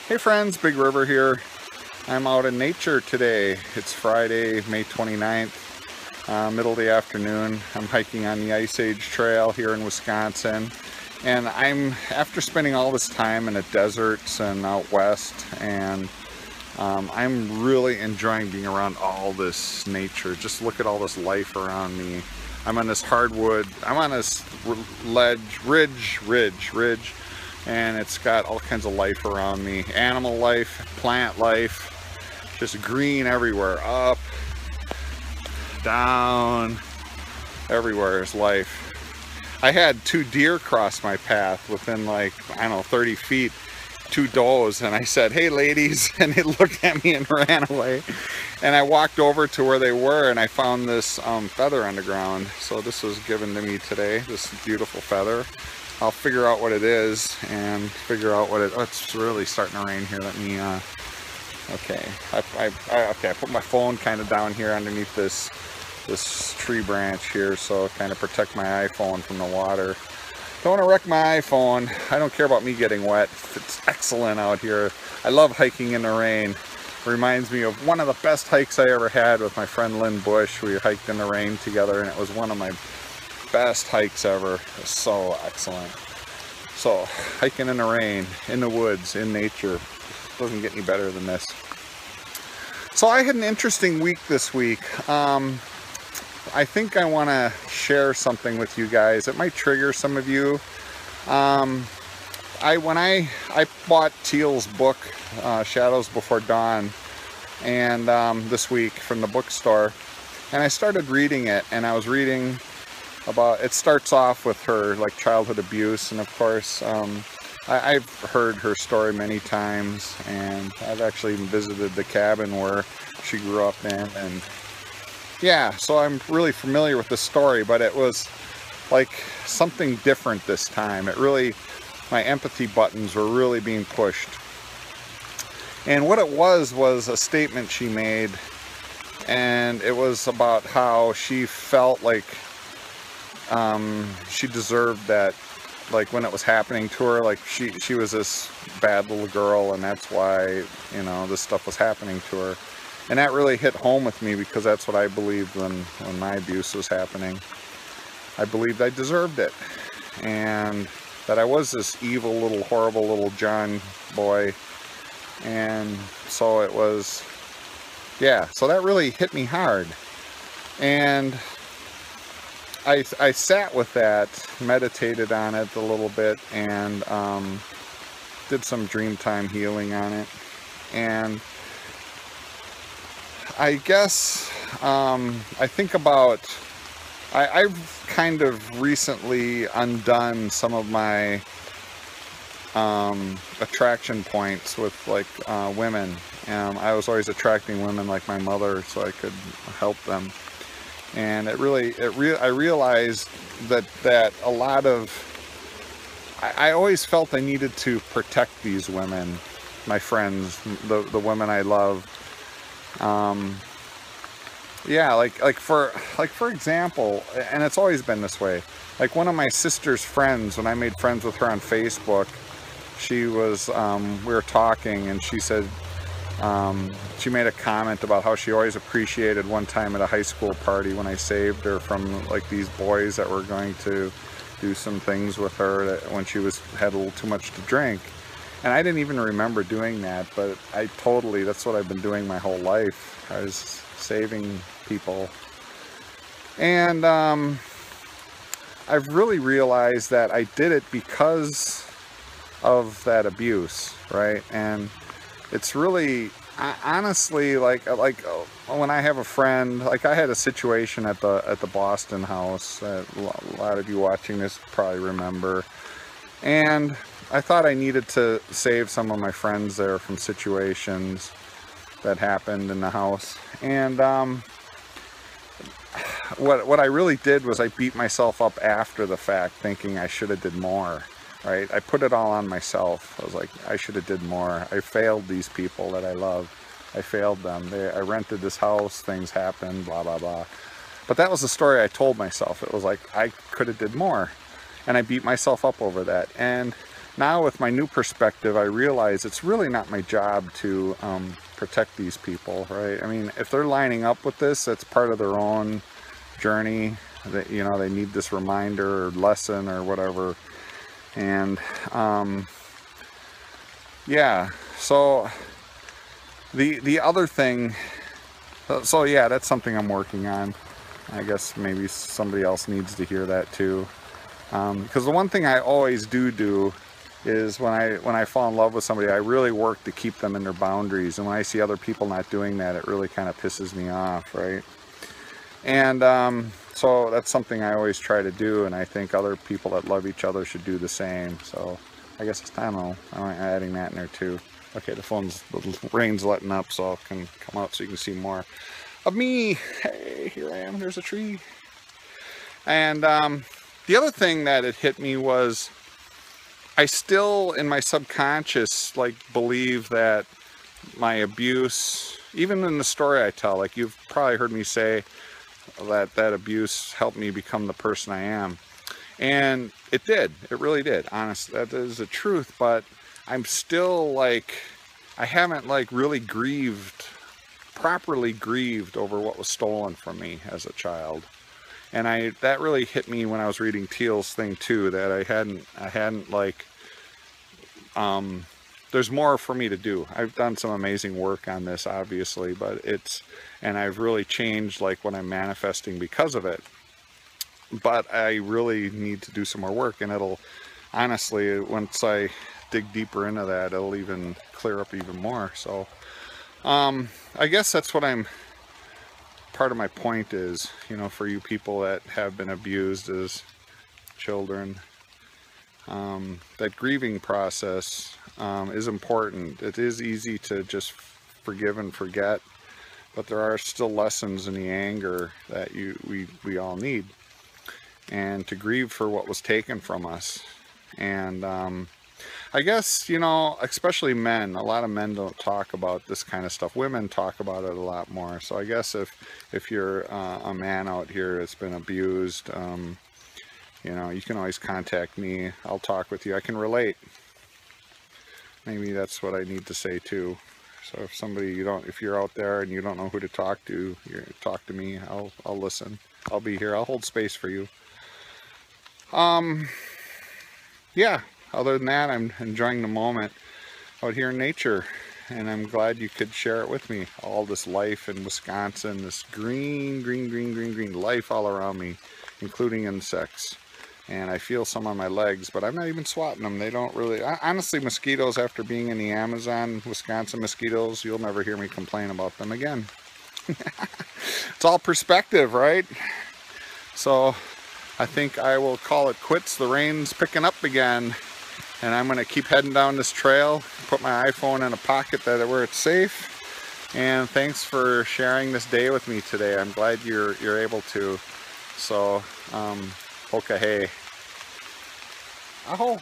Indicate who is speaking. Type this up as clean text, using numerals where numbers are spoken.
Speaker 1: Hey friends, Big River here. I'm out in nature today. It's Friday, May 29th, middle of the afternoon. I'm hiking on the Ice Age Trail here in Wisconsin. And after spending all this time in the deserts and out west, and I'm really enjoying being around all this nature. Just look at all this life around me. I'm on this hardwood, I'm on this ridge, and it's got all kinds of life around me. Animal life, plant life, just green everywhere, up, down, everywhere is life. I had 2 deer cross my path within, like, I don't know, 30 feet, 2 does, and I said, "Hey ladies," and they looked at me and ran away. And I walked over to where they were, and I found this feather on the ground. So this was given to me today, this beautiful feather. I'll figure out what it is and figure out what oh, it's really starting to rain here. Let me, okay. I put my phone kind of down here underneath this tree branch here, so kind of protect my iPhone from the water. Don't want to wreck my iPhone. I don't care about me getting wet. It's excellent out here. I love hiking in the rain. It reminds me of one of the best hikes I ever had with my friend Lynn Bush. We hiked in the rain together, and it was one of my best hikes ever. It was so excellent. So hiking in the rain, in the woods, in nature, doesn't get any better than this. So I had an interesting week this week. I think I want to share something with you guys. It might trigger some of you. When I bought Teal's book, Shadows Before Dawn, and this week from the bookstore, and I started reading it, and I was reading about, it starts off with her like childhood abuse, and of course I've heard her story many times, and I've actually even visited the cabin where she grew up in, and yeah, so I'm really familiar with the story, but it was like something different this time. It really, my empathy buttons were really being pushed. And what it was a statement she made, and it was about how she felt like she deserved that, like when it was happening to her, like she was this bad little girl, and that's why, you know, this stuff was happening to her. And that really hit home with me, because that's what I believed when my abuse was happening. I believed I deserved it, and that I was this evil little, horrible little John boy. And so it was, yeah, so that really hit me hard. And I sat with that, meditated on it a little bit, and did some dreamtime healing on it. And I guess I think about, I've kind of recently undone some of my attraction points with, like, women. I was always attracting women like my mother so I could help them. And I realized that a lot of, I always felt I needed to protect these women, my friends, the women I love. Yeah, like for example, and it's always been this way, like one of my sister's friends, when I made friends with her on Facebook, she was, we were talking, and she said, she made a comment about how she always appreciated one time at a high school party when I saved her from, like, these boys that were going to do some things with her that when she had a little too much to drink. And I didn't even remember doing that, but that's what I've been doing my whole life. I was saving people. And I've really realized that I did it because of that abuse, right? And it's really, honestly, like when I have a friend, like I had a situation at the Boston house that a lot of you watching this probably remember, and I thought I needed to save some of my friends there from situations that happened in the house. And what I really did was I beat myself up after the fact, thinking I should have did more, right? I put it all on myself. I was like, I should have did more. I failed these people that I love. I failed them. I rented this house, things happened, blah, blah, blah. But that was the story I told myself. It was like, I could have did more. And I beat myself up over that. And now with my new perspective, I realize it's really not my job to protect these people, right? I mean, if they're lining up with this, that's part of their own journey. That, you know, they need this reminder or lesson or whatever. And yeah, so the other thing, so yeah, that's something I'm working on. I guess maybe somebody else needs to hear that too. Because the one thing I always do is when I fall in love with somebody, I really work to keep them in their boundaries. And when I see other people not doing that, it really kind of pisses me off, right? And so that's something I always try to do, and I think other people that love each other should do the same. So I guess it's time I'm adding that in there too. Okay, the rain's letting up, so I can come out so you can see more of me. Hey, here I am, there's a tree. And the other thing that it hit me was, I still, in my subconscious, like, believe that my abuse, even in the story I tell, like you've probably heard me say that abuse helped me become the person I am. And it did, it really did, honestly, that is the truth. But I'm still like, I haven't like really properly grieved over what was stolen from me as a child. And that really hit me when I was reading Teal's thing too, that I hadn't like, there's more for me to do. I've done some amazing work on this, obviously, but and I've really changed like what I'm manifesting because of it. But I really need to do some more work, and it'll, honestly, once I dig deeper into that, it'll even clear up even more. So, I guess that's what part of my point is, you know, for you people that have been abused as children, that grieving process is important. It is easy to just forgive and forget, but there are still lessons in the anger that we all need, and to grieve for what was taken from us. And I guess, you know, especially men, a lot of men don't talk about this kind of stuff. Women talk about it a lot more. So I guess if you're a man out here that's been abused, you know, you can always contact me. I'll talk with you. I can relate. Maybe that's what I need to say too. So if you're out there and you don't know who to talk to, talk to me. I'll listen. I'll be here. I'll hold space for you. Yeah, other than that, I'm enjoying the moment out here in nature, and I'm glad you could share it with me. All this life in Wisconsin, this green life all around me, including insects. And I feel some on my legs, but I'm not even swatting them. They don't really, honestly, mosquitoes, after being in the Amazon, Wisconsin mosquitoes, you'll never hear me complain about them again. It's all perspective, right? So I think I will call it quits. The rain's picking up again, and I'm going to keep heading down this trail, put my iPhone in a pocket where it's safe. And thanks for sharing this day with me today. I'm glad you're able to. So, Hoka Hey. Aho.